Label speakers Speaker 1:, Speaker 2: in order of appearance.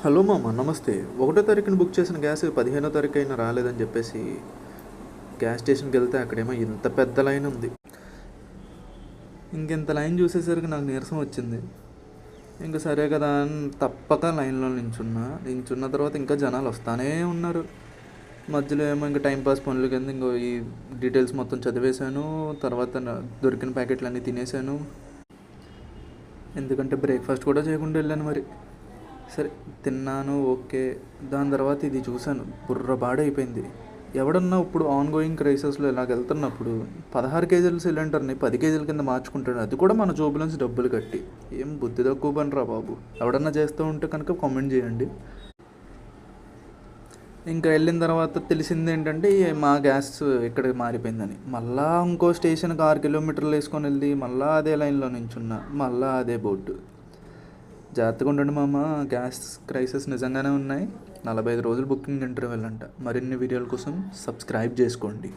Speaker 1: Hello మామ, నమస్తే. 1వ తారీఖున బుక్ చేసిన గ్యాస్ 15వ తారీఖు అయినా రాలేదని చెప్పేసి గ్యాస్ స్టేషన్కి వెళ్తే అక్కడేమో ఇంత పెద్ద లైన్ ఉంది. ఇంకెంత లైన్ చూసేసరికి నాకు నీరసం వచ్చింది. ఇంకా సరే కదా అని తప్పక లైన్లో నించున్న తర్వాత ఇంకా జనాలు వస్తానే ఉన్నారు. మధ్యలో ఏమో ఇంకా టైంపాస్ పనుల కింద ఇంకో ఈ డీటెయిల్స్ మొత్తం చదివేశాను. తర్వాత దొరికిన ప్యాకెట్లు అన్నీ తినేసాను. ఎందుకంటే బ్రేక్ఫాస్ట్ కూడా చేయకుండా వెళ్ళాను. మరి సరే తిన్నాను, ఓకే. దాని తర్వాత ఇది చూశాను, బుర్ర పాడైపోయింది. ఎవడన్నా ఇప్పుడు ఆన్ గోయింగ్ క్రైసిస్లో ఇలాగ వెళ్తున్నప్పుడు 16 కేజీల సిలిండర్ని 10 కేజీల కింద మార్చుకుంటాడు, అది కూడా మన జోబు నుంచి డబ్బులు కట్టి. ఏం బుద్ధి తక్కువ పని రా బాబు. ఎవడన్నా చేస్తూ ఉంటే కనుక కామెంట్ చేయండి. ఇంకా వెళ్ళిన తర్వాత తెలిసింది ఏంటంటే మా గ్యాస్ ఇక్కడ మారిపోయిందని. మళ్ళీ ఇంకో స్టేషన్కి 6 కిలోమీటర్లు వేసుకొని వెళ్ళి మళ్ళీ అదే లైన్లో నించున్నా, మళ్ళీ అదే బోర్డు. జాగ్రత్తగా ఉండండి మామ, గ్యాస్ క్రైసిస్ నిజంగానే ఉన్నాయి. 45 రోజులు బుకింగ్ ఇంటర్వెల్ అంట. మరిన్ని వీడియోల కోసం సబ్స్క్రైబ్ చేసుకోండి.